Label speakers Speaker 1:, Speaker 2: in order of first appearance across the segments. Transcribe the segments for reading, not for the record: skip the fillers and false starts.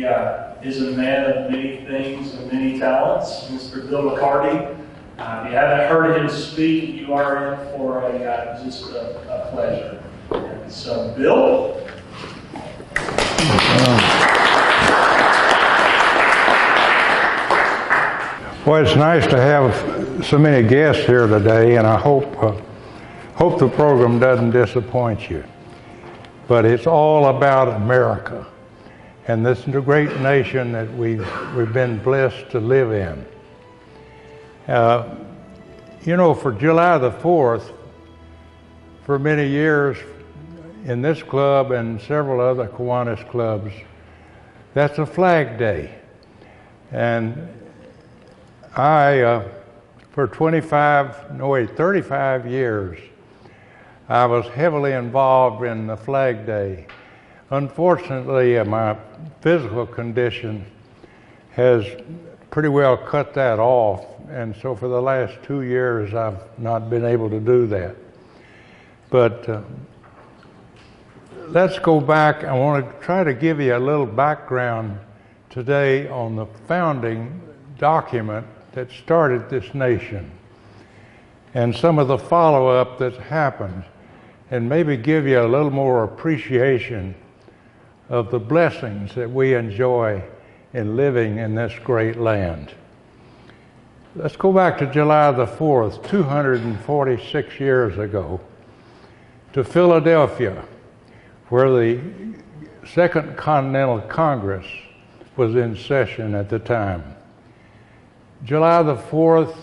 Speaker 1: He is a man of many things and many talents, Mr. Bill Mccarty. If you haven't heard him speak, you are in for just a pleasure. And so, Bill.
Speaker 2: Well, it's nice to have so many guests here today, and I hope the program doesn't disappoint you. But it's all about America, and this is a great nation that we've been blessed to live in. You know, for July the 4th, for many years in this club and several other Kiwanis clubs, that's a Flag Day. And for 35 years, I was heavily involved in the Flag Day. Unfortunately, my physical condition has pretty well cut that off, and so for the last 2 years, I've not been able to do that. But let's go back. I want to try to give you a little background today on the founding document that started this nation and some of the follow-up that's happened, and maybe give you a little more appreciation of the blessings that we enjoy in living in this great land. Let's go back to July the 4th, 246 years ago, to Philadelphia, where the Second Continental Congress was in session at the time. July the 4th,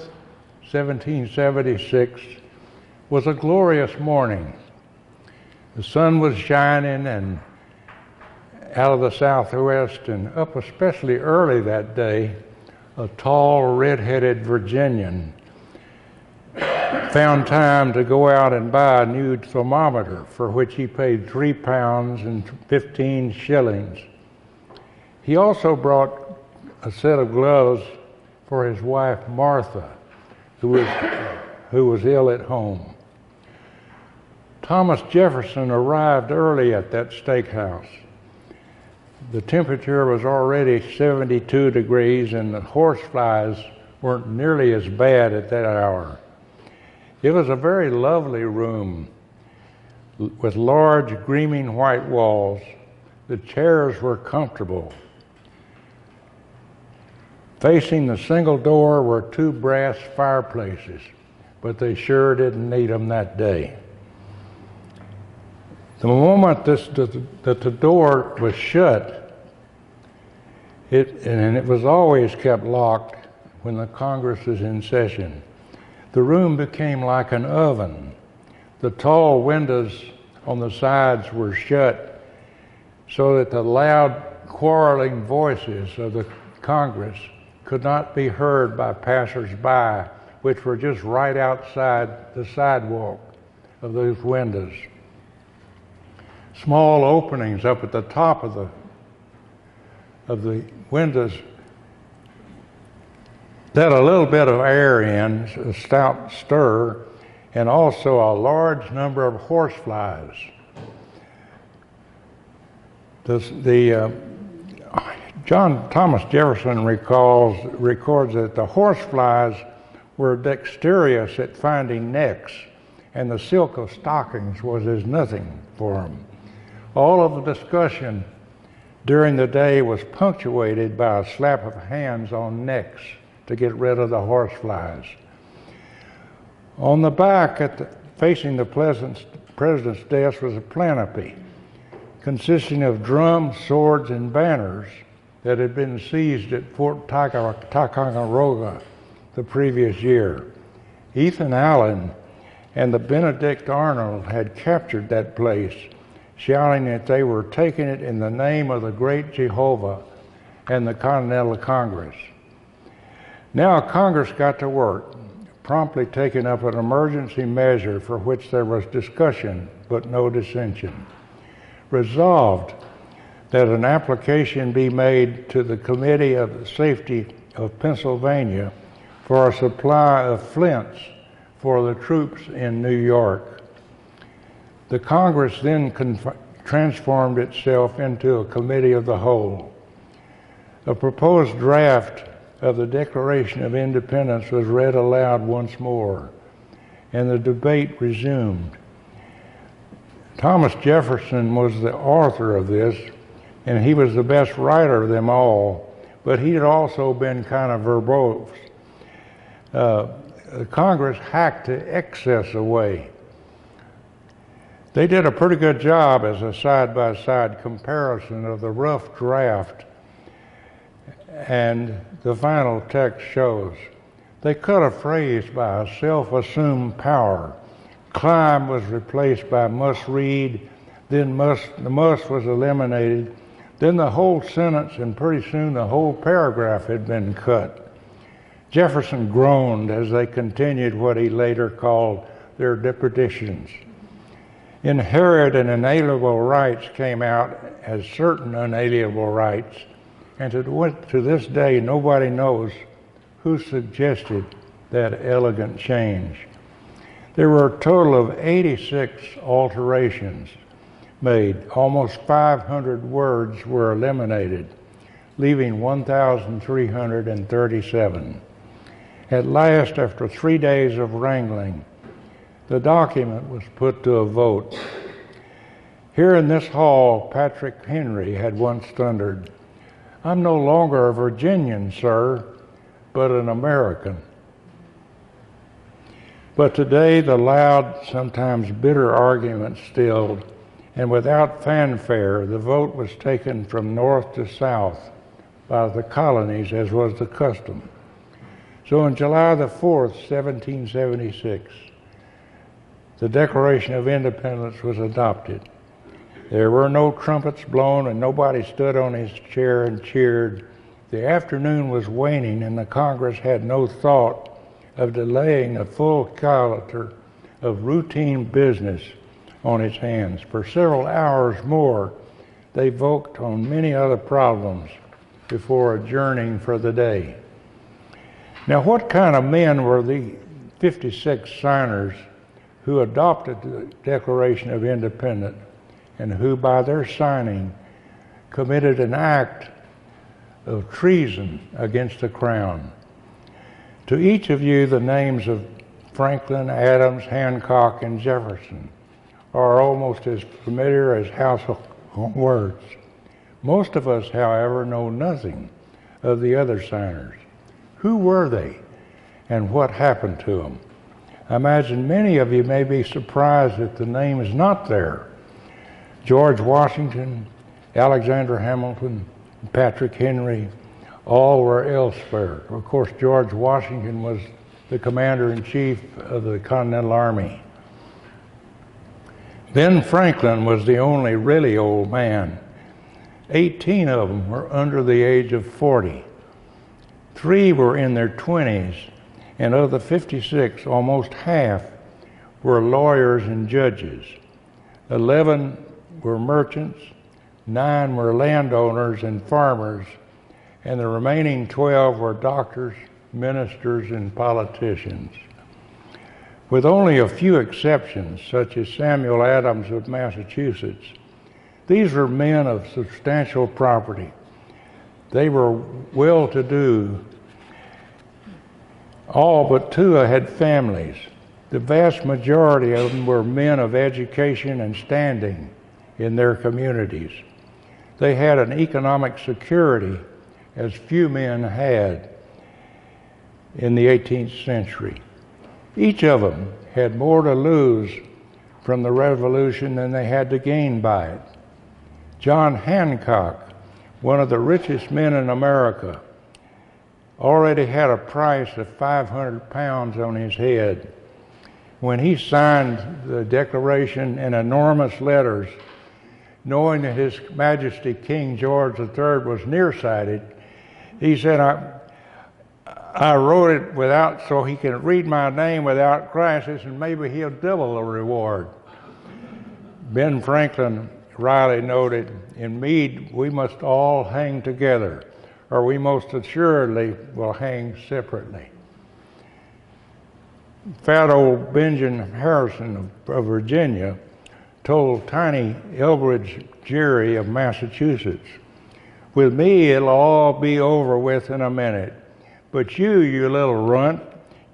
Speaker 2: 1776, was a glorious morning. The sun was shining and out of the southwest, and up especially early that day, a tall, red-headed Virginian found time to go out and buy a new thermometer, for which he paid 3 pounds and 15 shillings. He also brought a set of gloves for his wife Martha, who was ill at home. Thomas Jefferson arrived early at that steakhouse. The temperature was already 72 degrees, and the horseflies weren't nearly as bad at that hour. It was a very lovely room with large gleaming white walls. The chairs were comfortable. Facing the single door were 2 brass fireplaces, but they sure didn't need them that day. The moment that the door was shut, and it was always kept locked when the Congress was in session, the room became like an oven. The tall windows on the sides were shut so that the loud quarreling voices of the Congress could not be heard by passers-by, which were just right outside the sidewalk of those windows. Small openings up at the top of the windows let a little bit of air in, a stout stir, and also a large number of horseflies. John Thomas Jefferson records that the horseflies were dexterous at finding necks, and the silk of stockings was as nothing for them. All of the discussion during the day was punctuated by a slap of hands on necks to get rid of the horseflies. On the back, facing the president's desk, was a planopy consisting of drums, swords, and banners that had been seized at Fort Ticonderoga the previous year. Ethan Allen and the Benedict Arnold had captured that place, shouting that they were taking it in the name of the great Jehovah and the Continental Congress. Now Congress got to work, promptly taking up an emergency measure for which there was discussion but no dissension. Resolved that an application be made to the Committee of Safety of Pennsylvania for a supply of flints for the troops in New York. The Congress then transformed itself into a committee of the whole. A proposed draft of the Declaration of Independence was read aloud once more, and the debate resumed. Thomas Jefferson was the author of this, and he was the best writer of them all, but he had also been kind of verbose. Congress hacked the excess away. They did a pretty good job as a side-by-side comparison of the rough draft and the final text shows. They cut a phrase by a self-assumed power. Climb was replaced by must read, then the must was eliminated, then the whole sentence, and pretty soon the whole paragraph had been cut. Jefferson groaned as they continued what he later called their depredations. Inherent and inalienable rights came out as certain unalienable rights, and to this day nobody knows who suggested that elegant change. There were a total of 86 alterations made. Almost 500 words were eliminated, leaving 1,337. At last, after 3 days of wrangling, the document was put to a vote. Here in this hall, Patrick Henry had once thundered, "I'm no longer a Virginian, sir, but an American." But today the loud, sometimes bitter argument stilled, and without fanfare, the vote was taken from north to south by the colonies, as was the custom. So on July the 4th, 1776, the Declaration of Independence was adopted. There were no trumpets blown, and nobody stood on his chair and cheered. The afternoon was waning, and the Congress had no thought of delaying a full calendar of routine business on its hands. For several hours more, they voted on many other problems before adjourning for the day. Now, what kind of men were the 56 signers who adopted the Declaration of Independence and who, by their signing, committed an act of treason against the Crown? To each of you, the names of Franklin, Adams, Hancock, and Jefferson are almost as familiar as household words. Most of us, however, know nothing of the other signers. Who were they, and what happened to them? I imagine many of you may be surprised that the name is not there. George Washington, Alexander Hamilton, Patrick Henry, all were elsewhere. Of course, George Washington was the commander-in-chief of the Continental Army. Ben Franklin was the only really old man. 18 of them were under the age of 40. 3 were in their 20s, and of the 56, almost half were lawyers and judges. 11 were merchants, 9 were landowners and farmers, and the remaining 12 were doctors, ministers, and politicians. With only a few exceptions, such as Samuel Adams of Massachusetts, these were men of substantial property. They were well-to-do. All but 2 had families. The vast majority of them were men of education and standing in their communities. They had an economic security as few men had in the 18th century. Each of them had more to lose from the Revolution than they had to gain by it. John Hancock, one of the richest men in America, already had a price of 500 pounds on his head. When he signed the Declaration in enormous letters, knowing that His Majesty King George III was nearsighted, he said, I wrote it without, so he can read my name without crisis, and maybe he'll double the reward. Ben Franklin Riley noted, in Meade, we must all hang together, or we most assuredly will hang separately. Fat old Benjamin Harrison of Virginia told tiny Elbridge Gerry of Massachusetts, With me, it'll all be over with in a minute. But you little runt,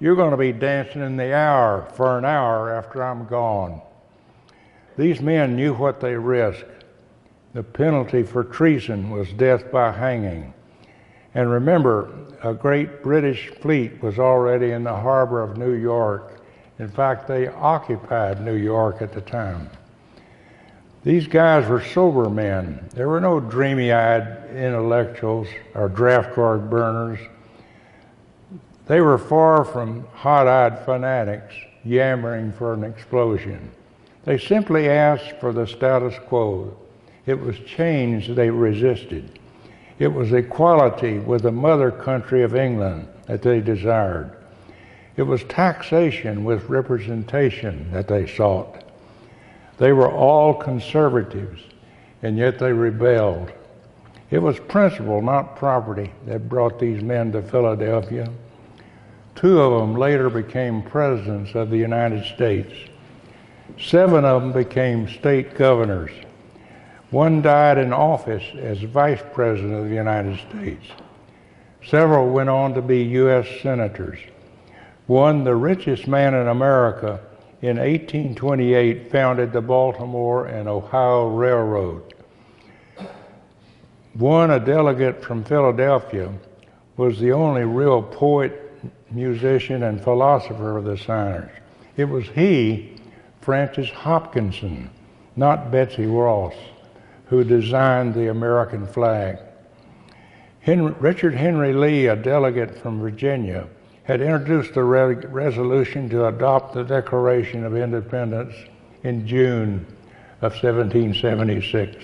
Speaker 2: you're going to be dancing in the hour for an hour after I'm gone. These men knew what they risked. The penalty for treason was death by hanging. And remember, a great British fleet was already in the harbor of New York. In fact, they occupied New York at the time. These guys were sober men. There were no dreamy-eyed intellectuals or draft card burners. They were far from hot-eyed fanatics yammering for an explosion. They simply asked for the status quo. It was change they resisted. It was equality with the mother country of England that they desired. It was taxation with representation that they sought. They were all conservatives, and yet they rebelled. It was principle, not property, that brought these men to Philadelphia. 2 of them later became presidents of the United States. 7 of them became state governors. 1 died in office as vice president of the United States. Several went on to be U.S. senators. One, the richest man in America, in 1828 founded the Baltimore and Ohio Railroad. One, a delegate from Philadelphia, was the only real poet, musician, and philosopher of the signers. It was he, Francis Hopkinson, not Betsy Ross, who designed the American flag. Richard Henry Lee, a delegate from Virginia, had introduced a resolution to adopt the Declaration of Independence in June of 1776.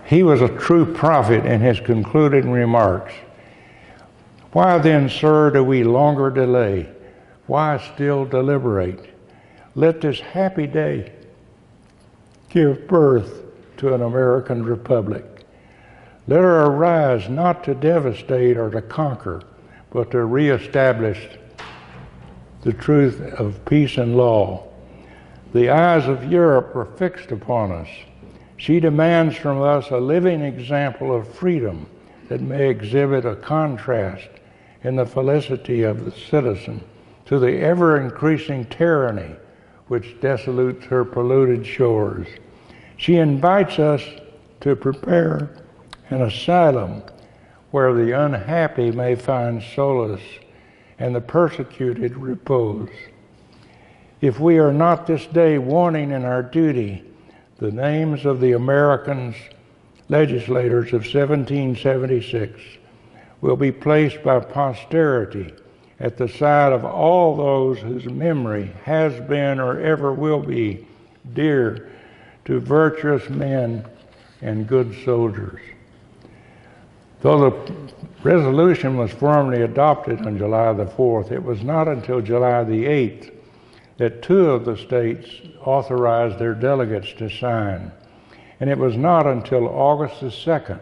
Speaker 2: He was a true prophet in his concluding remarks. Why then, sir, do we longer delay? Why still deliberate? Let this happy day give birth to an American republic. Let her arise not to devastate or to conquer, but to reestablish the truth of peace and law. The eyes of Europe are fixed upon us. She demands from us a living example of freedom that may exhibit a contrast in the felicity of the citizen to the ever-increasing tyranny which desolutes her polluted shores. She invites us to prepare an asylum where the unhappy may find solace and the persecuted repose. If we are not this day wanting in our duty, the names of the American legislators of 1776 will be placed by posterity at the side of all those whose memory has been or ever will be dear to virtuous men and good soldiers. Though the resolution was formally adopted on July the 4th, it was not until July the 8th that 2 of the states authorized their delegates to sign. And it was not until August the 2nd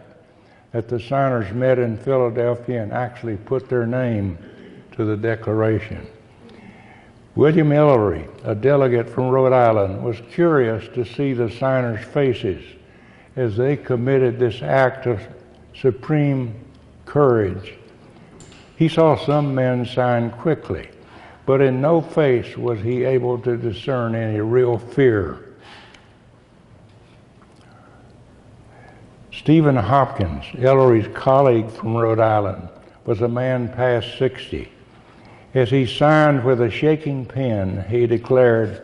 Speaker 2: that the signers met in Philadelphia and actually put their name to the Declaration. William Ellery, a delegate from Rhode Island, was curious to see the signers' faces as they committed this act of supreme courage. He saw some men sign quickly, but in no face was he able to discern any real fear. Stephen Hopkins, Ellery's colleague from Rhode Island, was a man past 60. As he signed with a shaking pen, he declared,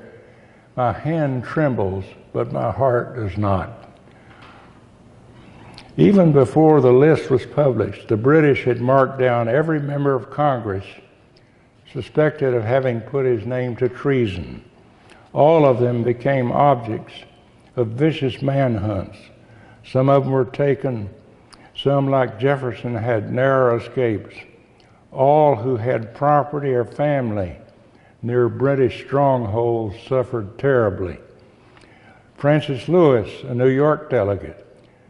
Speaker 2: "My hand trembles, but my heart does not." Even before the list was published, the British had marked down every member of Congress suspected of having put his name to treason. All of them became objects of vicious manhunts. Some of them were taken. Some, like Jefferson, had narrow escapes. All who had property or family near British strongholds suffered terribly. Francis Lewis, a New York delegate,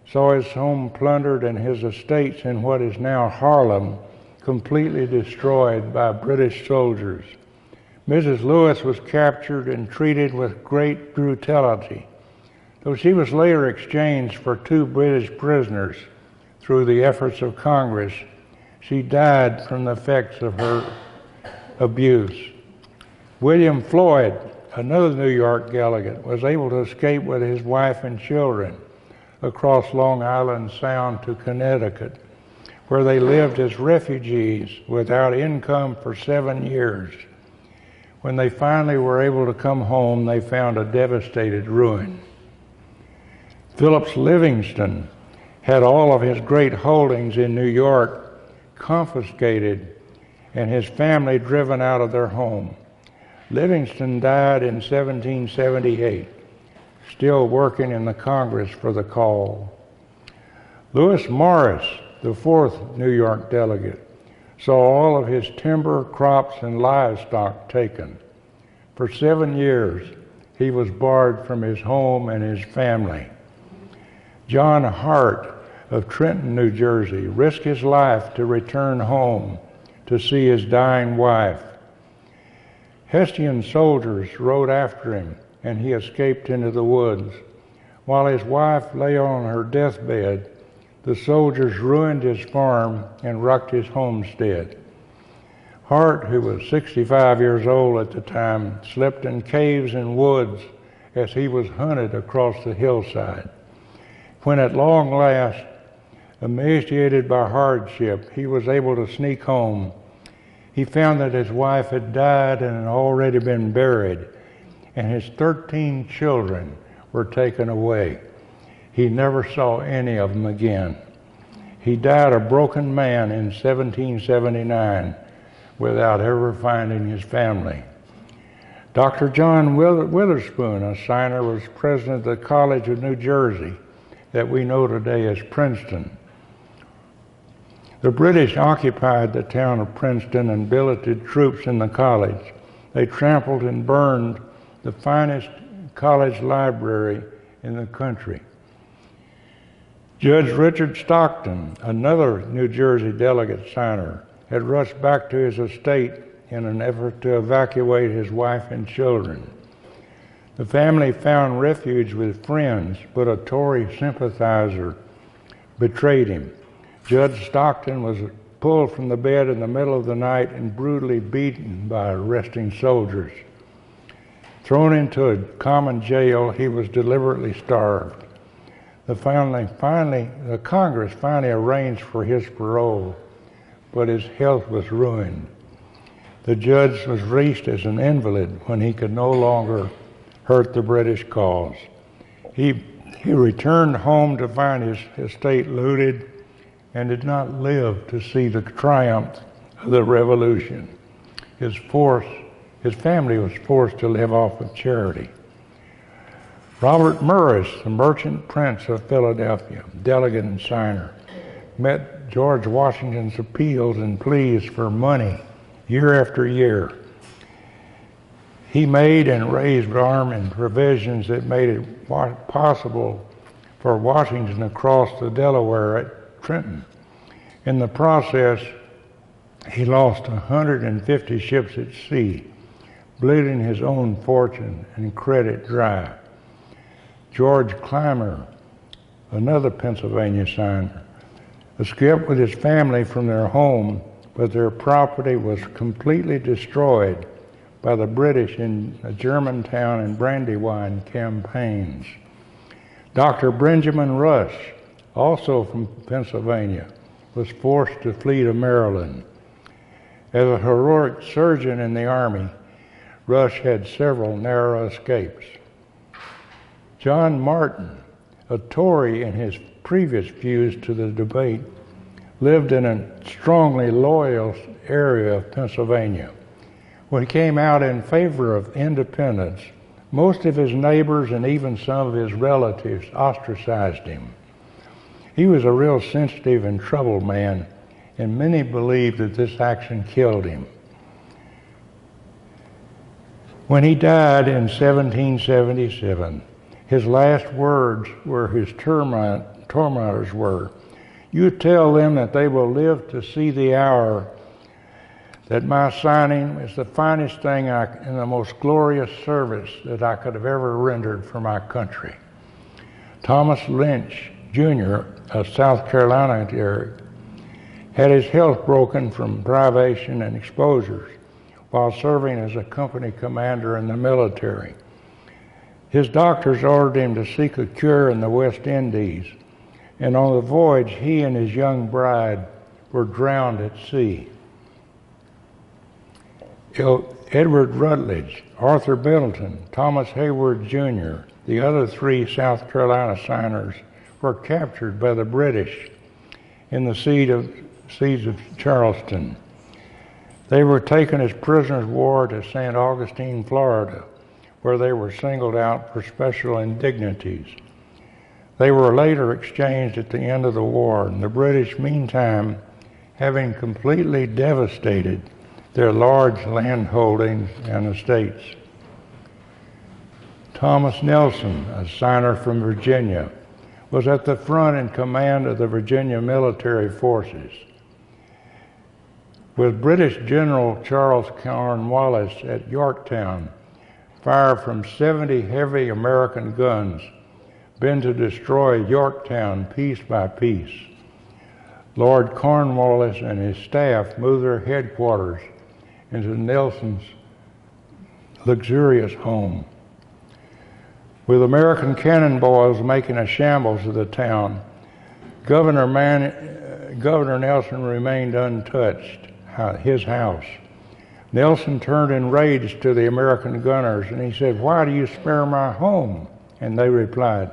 Speaker 2: saw his home plundered and his estates in what is now Harlem completely destroyed by British soldiers. Mrs. Lewis was captured and treated with great brutality. though she was later exchanged for 2 British prisoners through the efforts of Congress. She died from the effects of her abuse. William Floyd, another New York delegate, was able to escape with his wife and children across Long Island Sound to Connecticut, where they lived as refugees without income for 7 years. When they finally were able to come home, they found a devastated ruin. Phillips Livingston had all of his great holdings in New York confiscated and his family driven out of their home. Livingston died in 1778, still working in the Congress for the call. Lewis Morris, the 4th New York delegate, saw all of his timber, crops, and livestock taken. For 7 years, he was barred from his home and his family. John Hart of Trenton, New Jersey, risked his life to return home to see his dying wife. Hessian soldiers rode after him, and he escaped into the woods. While his wife lay on her deathbed, the soldiers ruined his farm and wrecked his homestead. Hart, who was 65 years old at the time, slept in caves and woods as he was hunted across the hillside. When at long last, emaciated by hardship, he was able to sneak home, he found that his wife had died and had already been buried, and his 13 children were taken away. He never saw any of them again. He died a broken man in 1779 without ever finding his family. Dr. John Witherspoon, a signer, was president of the College of New Jersey that we know today as Princeton. The British occupied the town of Princeton and billeted troops in the college. They trampled and burned the finest college library in the country. Judge Richard Stockton, another New Jersey delegate signer, had rushed back to his estate in an effort to evacuate his wife and children. The family found refuge with friends, but a Tory sympathizer betrayed him. Judge Stockton was pulled from the bed in the middle of the night and brutally beaten by arresting soldiers. Thrown into a common jail, he was deliberately starved. The Congress finally arranged for his parole, but his health was ruined. The judge was released as an invalid when he could no longer hurt the British cause. He returned home to find his estate looted and did not live to see the triumph of the Revolution. His family was forced to live off of charity. Robert Morris, the merchant prince of Philadelphia, delegate and signer, met George Washington's appeals and pleas for money year after year. He made and raised arms and provisions that made it possible for Washington to cross the Delaware at Trenton. In the process, he lost 150 ships at sea, bleeding his own fortune and credit dry. George Clymer, another Pennsylvania signer, escaped with his family from their home, but their property was completely destroyed by the British in the Germantown and Brandywine campaigns. Dr. Benjamin Rush, also from Pennsylvania, was forced to flee to Maryland. As a heroic surgeon in the Army, Rush had several narrow escapes. John Martin, a Tory in his previous views to the debate, lived in a strongly loyal area of Pennsylvania. When he came out in favor of independence, most of his neighbors and even some of his relatives ostracized him. He was a real sensitive and troubled man, and many believed that this action killed him. When he died in 1777, his last words were his tormentors were, "You tell them that they will live to see the hour that my signing is the finest thing and the most glorious service that I could have ever rendered for my country." Thomas Lynch Jr. of South Carolina had his health broken from privation and exposures while serving as a company commander in the military. His doctors ordered him to seek a cure in the West Indies, and on the voyage he and his young bride were drowned at sea. Edward Rutledge, Arthur Middleton, Thomas Hayward Jr., the other three South Carolina signers were captured by the British in the siege of Charleston. They were taken as prisoners of war to St. Augustine, Florida, where they were singled out for special indignities. They were later exchanged at the end of the war, and the British, meantime, having completely devastated their large land holdings and estates. Thomas Nelson, a signer from Virginia, was at the front in command of the Virginia military forces. With British General Charles Cornwallis at Yorktown, fire from 70 heavy American guns been to destroy Yorktown piece by piece. Lord Cornwallis and his staff moved their headquarters into Nelson's luxurious home. With American cannonballs making a shambles of the town, Governor Nelson remained untouched, his house. Nelson turned enraged to the American gunners and he said, "Why do you spare my home?" And they replied,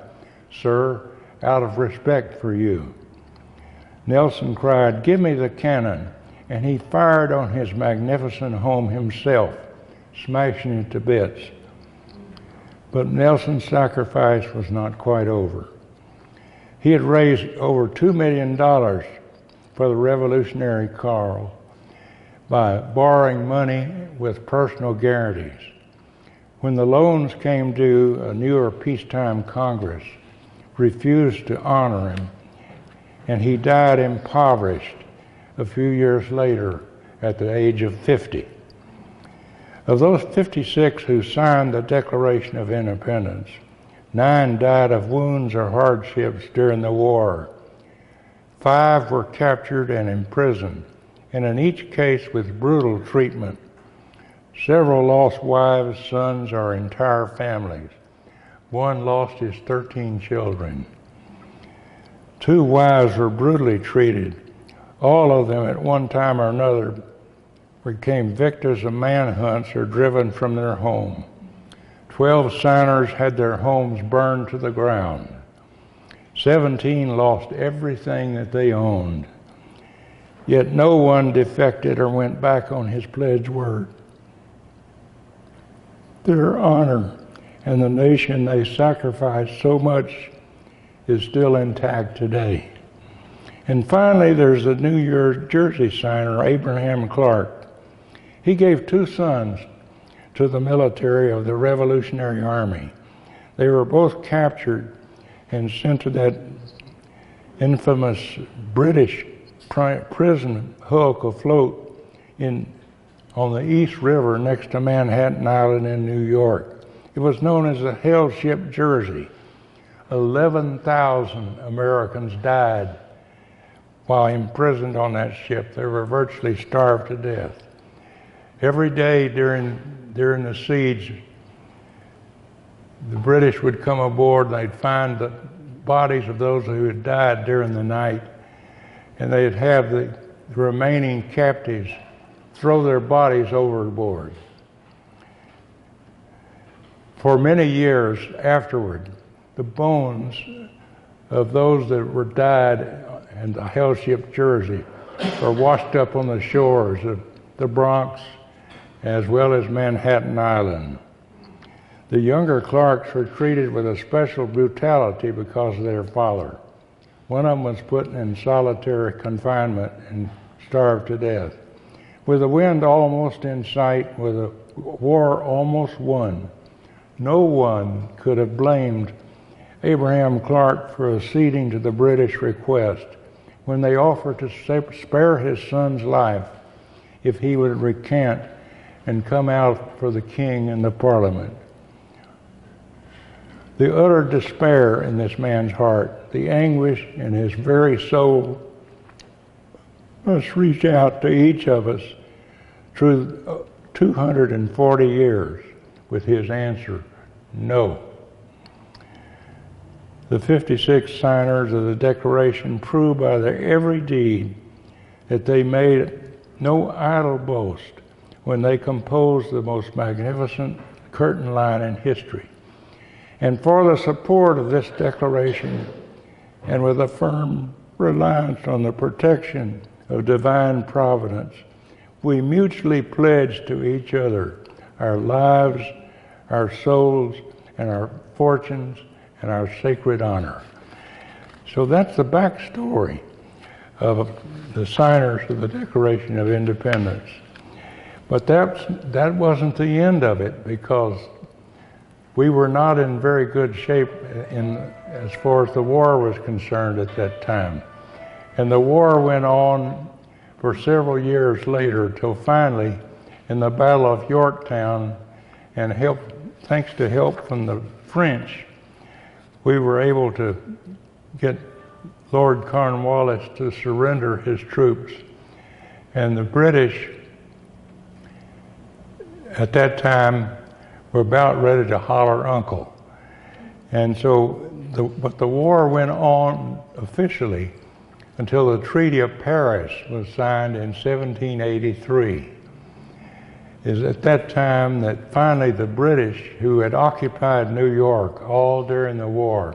Speaker 2: "Sir, out of respect for you." Nelson cried, "Give me the cannon," and he fired on his magnificent home himself, smashing it to bits. But Nelson's sacrifice was not quite over. He had raised over $2 million for the Revolutionary cause by borrowing money with personal guarantees. When the loans came due, a newer peacetime Congress refused to honor him, and he died impoverished a few years later at the age of 50. Of those 56 who signed the Declaration of Independence, 9 died of wounds or hardships during the war. 5 were captured and imprisoned, and in each case with brutal treatment. Several lost wives, sons, or entire families. One lost his 13 children. 2 wives were brutally treated. All of them at one time or another became victims of manhunts or driven from their home. 12 signers had their homes burned to the ground. 17 lost everything that they owned. Yet no one defected or went back on his pledged word. Their honor and the nation they sacrificed so much is still intact today. And finally, there's the New Jersey signer, Abraham Clark. He gave 2 sons to the military of the Revolutionary Army. They were both captured and sent to that infamous British prison hulk afloat on the East River next to Manhattan Island in New York. It was known as the Hell Ship Jersey. 11,000 Americans died while imprisoned on that ship. They were virtually starved to death. Every day during the siege, the British would come aboard and they'd find the bodies of those who had died during the night, and they'd have the remaining captives throw their bodies overboard. For many years afterward, the bones of those that were died in the Hell Ship Jersey were washed up on the shores of the Bronx as well as Manhattan Island. The younger Clarks were treated with a special brutality because of their father. One of them was put in solitary confinement and starved to death. With the wind almost in sight, with a war almost won, no one could have blamed Abraham Clark for acceding to the British request when they offered to spare his son's life if he would recant and come out for the king and the Parliament. The utter despair in this man's heart, the anguish in his very soul, must reach out to each of us through 240 years with his answer, no. The 56 signers of the Declaration prove by their every deed that they made no idle boast when they composed the most magnificent curtain line in history. And for the support of this declaration, and with a firm reliance on the protection of divine providence, we mutually pledge to each other our lives, our souls, and our fortunes, and our sacred honor. So that's the backstory of the signers of the Declaration of Independence. But that wasn't the end of it, because we were not in very good shape as far as the war was concerned at that time. And the war went on for several years later, till finally, in the Battle of Yorktown, and thanks to help from the French, we were able to get Lord Cornwallis to surrender his troops. And the British, at that time, were about ready to holler uncle. And so, but the war went on officially until the Treaty of Paris was signed in 1783. Is at that time that finally the British, who had occupied New York all during the war,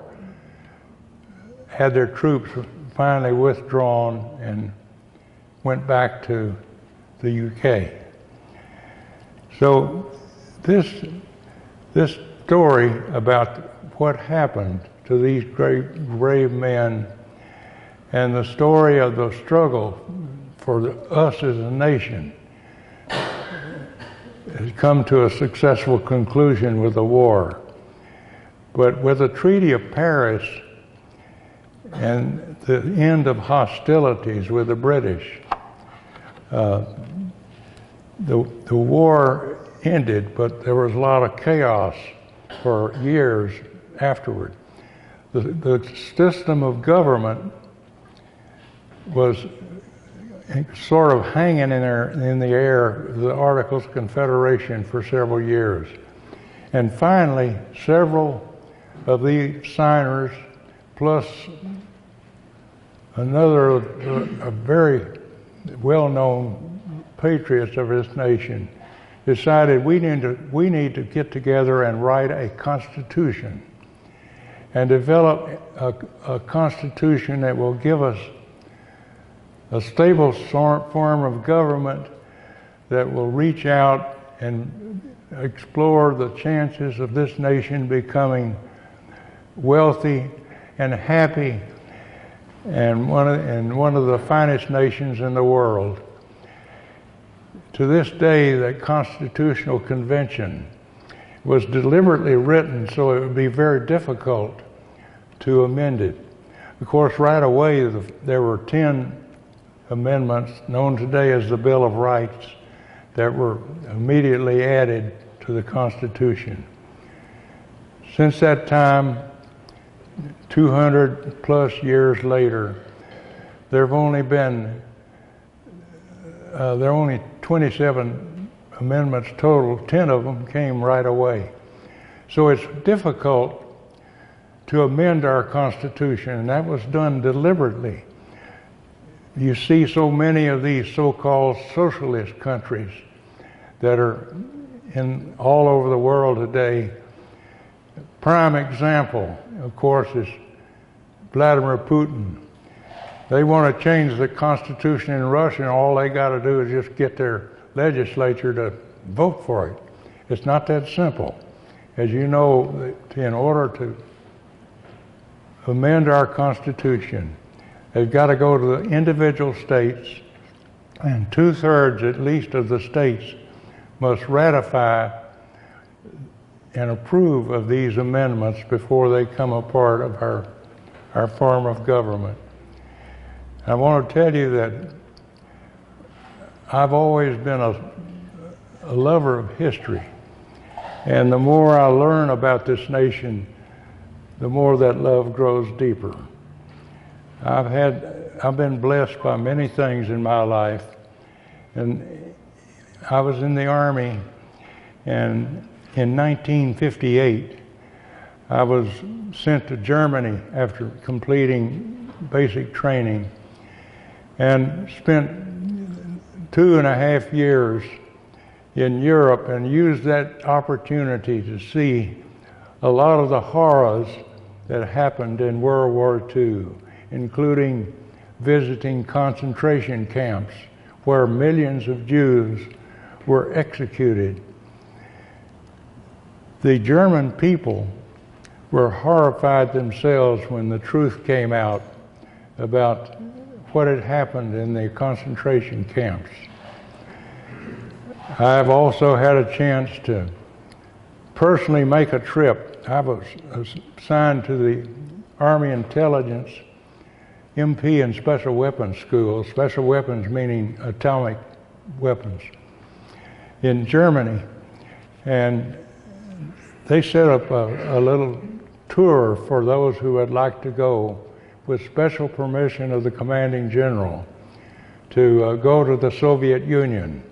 Speaker 2: had their troops finally withdrawn and went back to the UK. So this story about what happened to these great brave men, and the story of the struggle for us as a nation, has come to a successful conclusion with the war. But with the Treaty of Paris and the end of hostilities with the British, the war ended, but there was a lot of chaos for years afterward. The system of government was sort of hanging in the air, the Articles of Confederation, for several years. And finally, several of the signers, plus another a very well-known patriots of this nation, decided we need to get together and write a constitution and develop a constitution that will give us a stable form of government that will reach out and explore the chances of this nation becoming wealthy and happy and one of the finest nations in the world. To this day, the Constitutional Convention was deliberately written so it would be very difficult to amend it. Of course, right away there were 10 amendments known today as the Bill of Rights that were immediately added to the Constitution. Since that time, 200 plus years later, there are only 27 amendments total. 10 of them came right away. So it's difficult to amend our Constitution, and that was done deliberately. You see so many of these so-called socialist countries that are all over the world today. Prime example, of course, is Vladimir Putin. They want to change the Constitution in Russia, and all they got to do is just get their legislature to vote for it. It's not that simple. As you know, in order to amend our Constitution, they've got to go to the individual states, and 2/3 at least of the states must ratify and approve of these amendments before they come a part of our form of government. I want to tell you that I've always been a lover of history, and the more I learn about this nation, the more that love grows deeper. I've been blessed by many things in my life, and I was in the Army, and in 1958 I was sent to Germany after completing basic training, and spent 2.5 years in Europe, and used that opportunity to see a lot of the horrors that happened in World War II, including visiting concentration camps where millions of Jews were executed. The German people were horrified themselves when the truth came out about what had happened in the concentration camps. I've also had a chance to personally make a trip. I was assigned to the Army Intelligence MP and Special Weapons School, special weapons meaning atomic weapons, in Germany. And they set up a little tour for those who would like to go, with special permission of the commanding general, to go to the Soviet Union.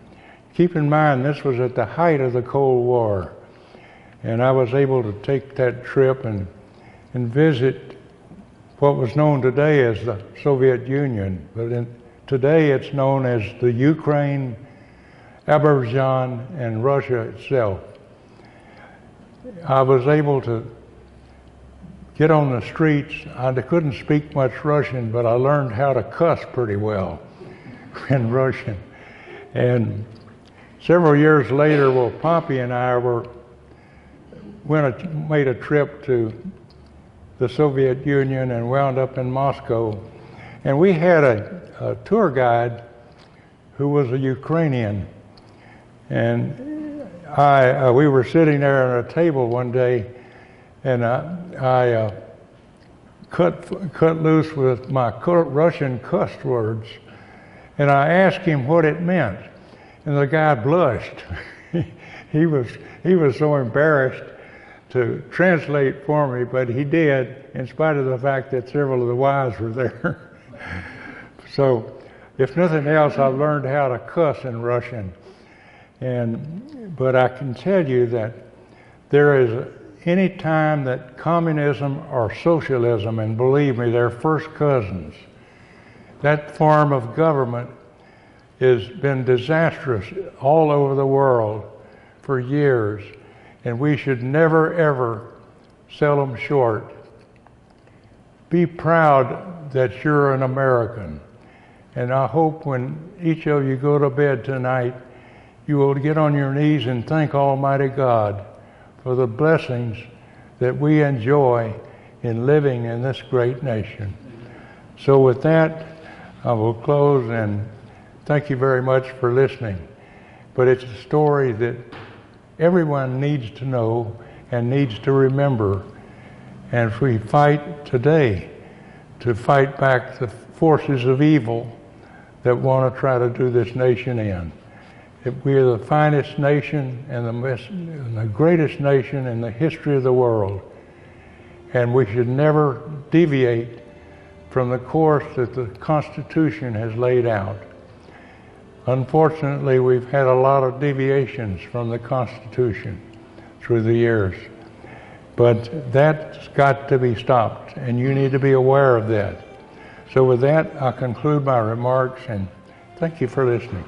Speaker 2: Keep in mind, this was at the height of the Cold War, and I was able to take that trip and visit what was known today as the Soviet Union, but today it's known as the Ukraine, Azerbaijan, and Russia itself. I was able to get on the streets. I couldn't speak much Russian, but I learned how to cuss pretty well in Russian. And several years later, well, Poppy and I made a trip to the Soviet Union and wound up in Moscow. And we had a tour guide who was a Ukrainian. And we were sitting there at a table one day, and I cut loose with my Russian cuss words, and I asked him what it meant, and the guy blushed. He was so embarrassed to translate for me, but he did, in spite of the fact that several of the wives were there. So, if nothing else, I learned how to cuss in Russian. But I can tell you that there is any time that communism or socialism, and believe me, they're first cousins, that form of government has been disastrous all over the world for years, and we should never, ever sell them short. Be proud that you're an American, and I hope when each of you go to bed tonight, you will get on your knees and thank Almighty God for the blessings that we enjoy in living in this great nation. So with that, I will close, and thank you very much for listening. But it's a story that everyone needs to know and needs to remember. And if we fight today to fight back the forces of evil that want to try to do this nation in, we are the finest nation and the greatest nation in the history of the world. And we should never deviate from the course that the Constitution has laid out. Unfortunately, we've had a lot of deviations from the Constitution through the years. But that's got to be stopped, and you need to be aware of that. So with that, I'll conclude my remarks, and thank you for listening.